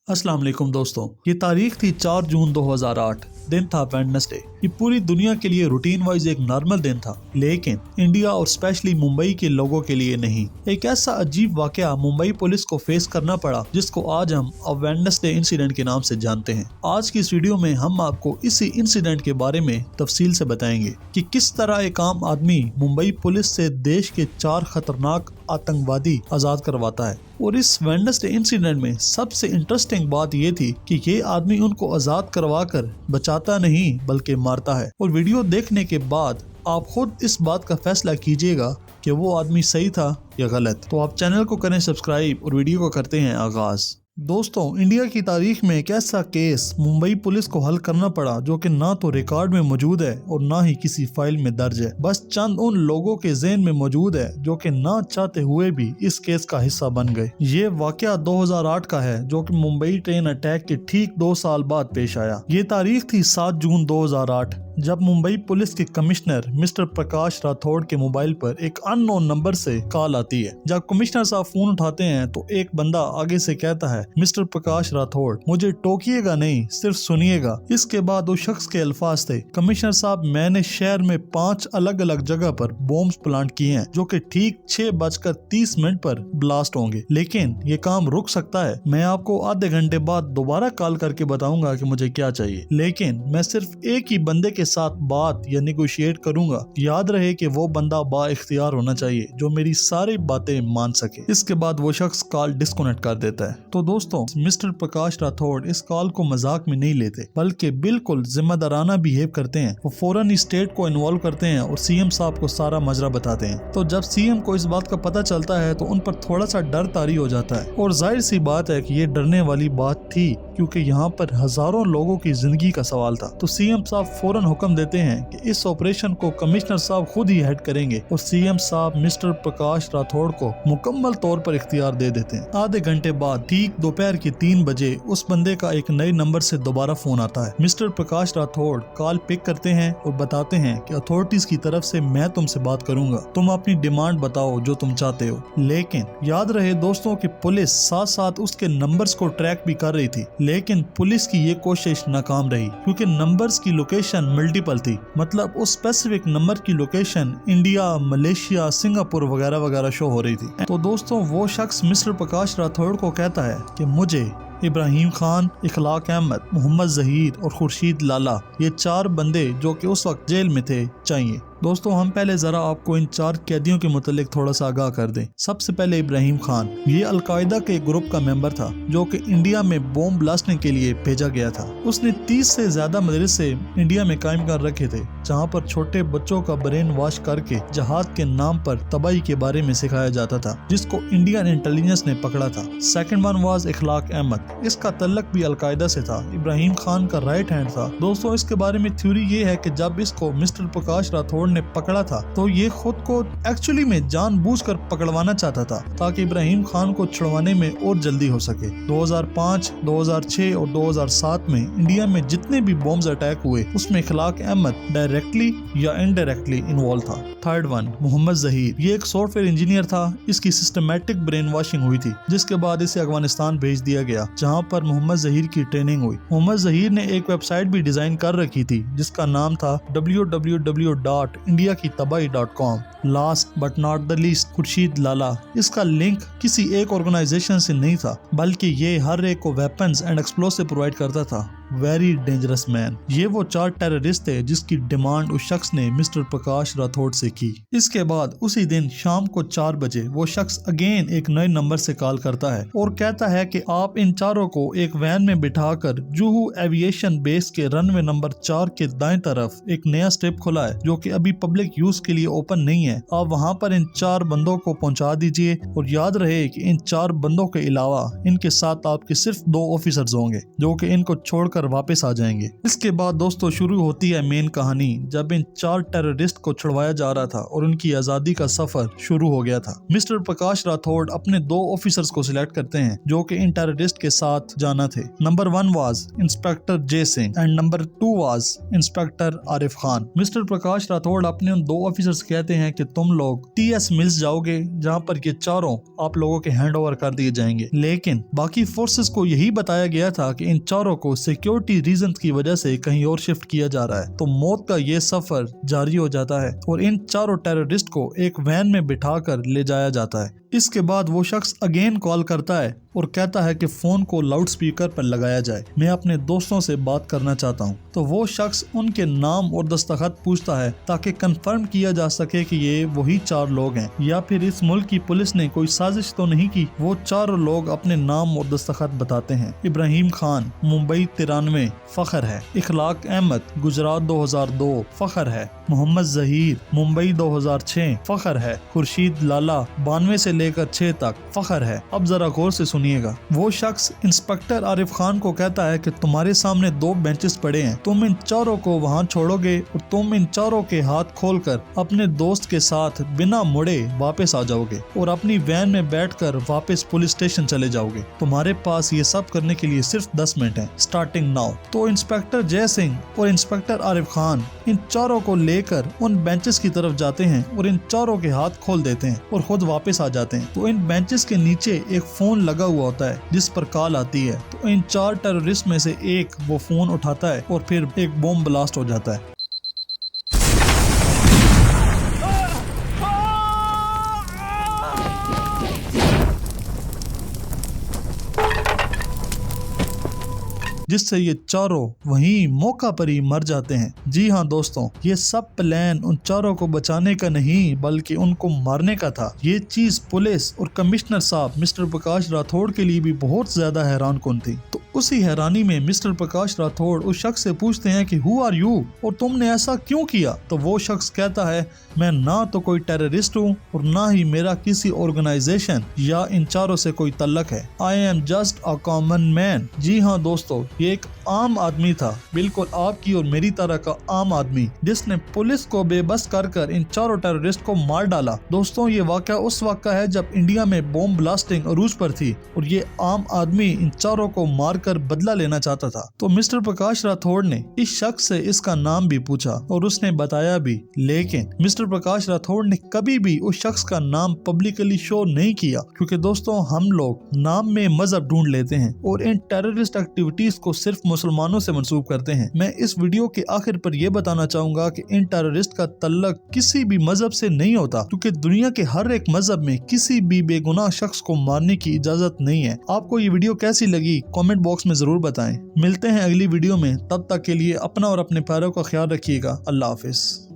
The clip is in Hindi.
अस्सलाम वालेकुम दोस्तों, ये तारीख थी 4 जून 2008। दिन था वेडनेसडे। ये पूरी दुनिया के लिए रूटीन वाइज एक नॉर्मल दिन था, लेकिन इंडिया और स्पेशली मुंबई के लोगों के लिए नहीं। एक ऐसा अजीब वाकया मुंबई पुलिस को फेस करना पड़ा जिसको आज हम वेडनेसडे इंसिडेंट के नाम से जानते हैं। आज की इस वीडियो में हम आपको इसी इंसिडेंट के बारे में तफसील से बताएंगे कि किस तरह एक आम आदमी मुंबई पुलिस से देश के 4 खतरनाक आतंकवादी आजाद करवाता है। और इस वेडनेसडे इंसिडेंट में सबसे इंटरेस्टिंग बात ये थी कि ये आदमी उनको आजाद करवा कर बचाता नहीं बल्कि मारता है। और वीडियो देखने के बाद आप खुद इस बात का फैसला कीजिएगा कि वो आदमी सही था या गलत। तो आप चैनल को करें सब्सक्राइब और वीडियो को करते हैं आगाज। दोस्तों, इंडिया की तारीख में एक ऐसा केस मुंबई पुलिस को हल करना पड़ा जो कि ना तो रिकॉर्ड में मौजूद है और ना ही किसी फाइल में दर्ज है। बस चंद उन लोगों के ज़हन में मौजूद है जो कि ना चाहते हुए भी इस केस का हिस्सा बन गए। ये वाकया 2008 का है जो कि मुंबई ट्रेन अटैक के ठीक 2 साल बाद पेश आया। ये तारीख थी 7 जून 2008 जब मुंबई पुलिस के कमिश्नर मिस्टर प्रकाश राठौड़ के मोबाइल पर एक अननोन नंबर से कॉल आती है। जब कमिश्नर साहब फोन उठाते हैं तो एक बंदा आगे से कहता है, मिस्टर प्रकाश राठौड़, मुझे टोकिएगा नहीं, सिर्फ सुनिएगा। इसके बाद उस शख्स के अल्फाज थे, कमिश्नर साहब, मैंने शहर में 5 अलग अलग जगह पर बॉम्ब प्लांट किए हैं जो कि ठीक 6:30 पर ब्लास्ट होंगे, लेकिन ये काम रुक सकता है। मैं आपको आधे घंटे बाद दोबारा कॉल करके बताऊंगा कि मुझे क्या चाहिए, लेकिन मैं सिर्फ एक ही बंदे के साथ बात या नेगोशिएट करूंगा। याद रहे कि वो बंदा बाइख्तियार होना चाहिए जो मेरी सारी बातें मान सके। इसके बाद वो शख्स कॉल डिस्कनेक्ट कर देता है। तो दोस्तों, मिस्टर प्रकाश राठौड़ इस कॉल को मजाक में नहीं लेते बल्कि बिल्कुल जिम्मेदाराना बिहेव करते हैं। वो फौरन स्टेट को इन्वॉल्व करते हैं और सीएम साहब को सारा मजरा बताते हैं। तो जब सीएम को इस बात का पता चलता है तो उन पर थोड़ा सा डर तारी हो जाता है। और जाहिर सी बात है कि ये डरने वाली बात थी क्योंकि यहाँ पर हजारों लोगों की जिंदगी का सवाल था। तो सीएम साहब फौरन हुक्म देते हैं कि इस ऑपरेशन को कमिश्नर साहब खुद ही हेड करेंगे और सीएम साहब मिस्टर प्रकाश राठौड़ को मुकम्मल तौर पर इख्तियार दे देते हैं। आधे घंटे बाद ठीक दोपहर के 3 बजे उस बंदे का एक नए नंबर से दोबारा फोन आता है। Mister Prakash Rathore call pick करते हैं और बताते हैं कि अथॉरिटीज की तरफ से मैं तुमसे बात करूंगा, तुम अपनी डिमांड बताओ जो तुम चाहते हो। लेकिन याद रहे दोस्तों कि पुलिस साथ साथ उसके नंबर्स को ट्रैक भी कर रही थी, लेकिन पुलिस की ये कोशिश नाकाम रही क्योंकि नंबर्स की लोकेशन मल्टीपल थी। मतलब उस स्पेसिफिक नंबर की लोकेशन इंडिया, मलेशिया, सिंगापुर वगैरह वगैरह शो हो रही थी। तो दोस्तों, वो शख्स मिस्टर प्रकाश राठौड़ को कहता है कि मुझे इब्राहिम खान, इखलाक अहमद, मोहम्मद जहीर और खुर्शीद लाला, ये 4 बंदे जो कि उस वक्त जेल में थे, चाहिए। दोस्तों, हम पहले जरा आपको इन 4 कैदियों के मुतालिक थोड़ा सा आगाह कर दें। सबसे पहले इब्राहिम खान, ये अलकायदा के ग्रुप का मेंबर था जो कि इंडिया में बॉम्ब ब्लास्टने के लिए भेजा गया था। उसने 30 से ज्यादा मदरसे इंडिया में कायम कर रखे थे जहाँ पर छोटे बच्चों का ब्रेन वॉश करके जहाद के नाम पर तबाही के बारे में सिखाया जाता था, जिसको इंडियन इंटेलिजेंस ने पकड़ा था। सेकंड वन वाज इखलाक अहमद, इसका तल्लक भी अलकायदा से था, इब्राहिम खान का राइट हैंड था। दोस्तों, इसके बारे में थ्योरी ये है कि जब इसको मिस्टर प्रकाश राठौड़ ने पकड़ा था तो ये खुद को एक्चुअली में जानबूझकर पकड़वाना चाहता था ताकि इब्राहिम खान को छुड़वाने में और जल्दी हो सके। 2005, 2006 और 2007 में इंडिया में जितने भी बॉम्ब्स अटैक हुए उसमें इखलाक अहमद डायरेक्टली या इनडायरेक्टली इन्वॉल्व था। थर्ड वन, मोहम्मद जहीर, ये एक सॉफ्टवेयर इंजीनियर था। इसकी सिस्टमैटिक ब्रेन वॉशिंग हुई थी जिसके बाद इसे अफगानिस्तान भेज दिया गया जहाँ पर मोहम्मद जहीर की ट्रेनिंग हुई। मोहम्मद जहीर ने एक वेबसाइट भी डिजाइन कर रखी थी जिसका नाम था www.indiakitabai.com। Last but not the least, Khurshid Lala, इसका लिंक किसी एक ऑर्गेनाइजेशन से नहीं था बल्कि ये हर एक को वेपन्स एंड एक्सप्लोसिव प्रोवाइड करता था। Very dangerous man. ये वो 4 टेररिस्ट थे जिसकी डिमांड उस शख्स ने मिस्टर प्रकाश राठौड़ से की। इसके बाद उसी दिन शाम को 4 बजे वो शख्स अगेन एक नए नंबर से कॉल करता है और कहता है कि आप इन चारों को एक वैन में बिठाकर जुहू एविएशन बेस के रनवे नंबर 4 के दाएं तरफ एक नया स्ट्रिप खुला है जो कि अभी पब्लिक यूज के लिए ओपन नहीं है। आप वहां पर इन 4 बंदों को पहुंचा दीजिए और याद रहे कि इन 4 बंदों के अलावा इनके साथ आपके सिर्फ 2 ऑफिसर्स होंगे जो कि इनको छोड़कर कर वापस आ जाएंगे। इसके बाद दोस्तों शुरू होती है मेन कहानी, जब इन 4 टेररिस्ट को छुड़वाया जा रहा था और उनकी आजादी का सफर शुरू हो गया था। मिस्टर प्रकाश राठौड़ अपने 2 ऑफिसर्स को सिलेक्ट करते हैं जो कि इन टेररिस्ट के साथ जाना थे। Number 1 was inspector Jai Singh and number 2 was inspector Arif Khan. Mister Prakash Rathore अपने उन 2 ऑफिसर्स कहते हैं कि तुम लोग TS मिल्स जाओगे जहां पर ये चारों आप लोगों के हैंड ओवर कर दिए जाएंगे। लेकिन बाकी फोर्सेस को यही बताया गया था कि इन चारों को सिक्योरिटी रीजन की वजह से कहीं और शिफ्ट किया जा रहा है। तो मौत का ये सफर जारी हो जाता है और इन चारों टेररिस्ट को एक वैन में बिठाकर ले जाया जाता है। इसके बाद वो शख्स अगेन कॉल करता है और कहता है कि फोन को लाउड स्पीकर पर लगाया जाए, मैं अपने दोस्तों से बात करना चाहता हूँ। तो वो शख्स उनके नाम और दस्तखत पूछता है ताकि कंफर्म किया जा सके कि ये वही 4 लोग हैं या फिर इस मुल्क की पुलिस ने कोई साजिश तो नहीं की। वो 4 लोग अपने नाम और दस्तखत बताते हैं। इब्राहिम खान मुंबई 93 फखर है, इखलाक अहमद गुजरात 2002 फखर है, मोहम्मद जहीर मुंबई 2006 फखर है, खुर्शीद लाला 92 से लेकर 6 तक फखर है। अब जरा गौर से सुनिएगा। वो शख्स इंस्पेक्टर आरिफ खान को कहता है कि तुम्हारे सामने 2 बेंचेस पड़े हैं, तुम इन चारों को वहां छोड़ोगे और तुम इन चारों के हाथ खोलकर अपने दोस्त के साथ बिना मुड़े वापस आ जाओगे और अपनी वैन में बैठकर वापस पुलिस स्टेशन चले जाओगे। तुम्हारे पास ये सब करने के लिए सिर्फ 10 मिनट हैं, स्टार्टिंग नाउ। तो इंस्पेक्टर जय सिंह और इंस्पेक्टर आरिफ खान इन चारों को लेकर उन बेंचेस की तरफ जाते हैं और इन चारों के हाथ खोल देते हैं और खुद वापस आ जाते हैं। तो इन बेंचेस के नीचे एक फोन लगा हुआ होता है जिस पर कॉल आती है। तो इन 4 टेररिस्ट में से एक वो फोन उठाता है और फिर एक बॉम्ब ब्लास्ट हो जाता है। जिससे ये चारों वहीं मौका पर ही मर जाते हैं। जी हाँ दोस्तों, ये सब प्लान उन चारों को बचाने का नहीं बल्कि उनको मारने का था। ये चीज पुलिस और कमिश्नर साहब मिस्टर प्रकाश राठौड़ के लिए भी बहुत ज्यादा हैरान कौन थी। तो उसी हैरानी में मिस्टर प्रकाश राठौड़ उस शख्स से पूछते हैं कि हु आर यू, और तुमने ऐसा क्यों किया। तो वो शख्स कहता है मैं ना तो कोई टेररिस्ट हूँ और ना ही मेरा किसी ऑर्गेनाइजेशन या इन चारों से कोई तल्लक है। I am just a common man. जी हाँ दोस्तों, ये एक आम आदमी था, बिल्कुल आपकी और मेरी तरह का आम आदमी, जिसने पुलिस को बेबस कर इन चारों टेररिस्ट को मार डाला। दोस्तों ये वाकया उस वक्त का है जब इंडिया में बॉम्ब ब्लास्टिंग अरूज पर थी और ये आम आदमी इन चारों को मारकर बदला लेना चाहता था। तो मिस्टर प्रकाश राठौड़ ने इस शख्स से इसका नाम भी पूछा और उसने बताया भी, लेकिन मिस्टर प्रकाश राठौड़ ने कभी भी उस शख्स का नाम पब्लिकली शो नहीं किया, क्योंकि दोस्तों हम लोग नाम में मजहब ढूंढ लेते हैं और इन टेररिस्ट एक्टिविटीज को सिर्फ मुसलमानों से मंसूब करते हैं। मैं इस वीडियो के आखिर पर यह बताना चाहूंगा कि इन टेररिस्ट का तल्लक किसी भी मजहब से नहीं होता, क्योंकि दुनिया के हर एक मजहब में किसी भी बेगुनाह शख्स को मारने की इजाजत नहीं है। आपको ये वीडियो कैसी लगी कमेंट बॉक्स में जरूर बताएं। मिलते हैं अगली वीडियो में, तब तक के लिए अपना और अपने प्यारों का ख्याल रखिएगा। अल्लाह हाफिज।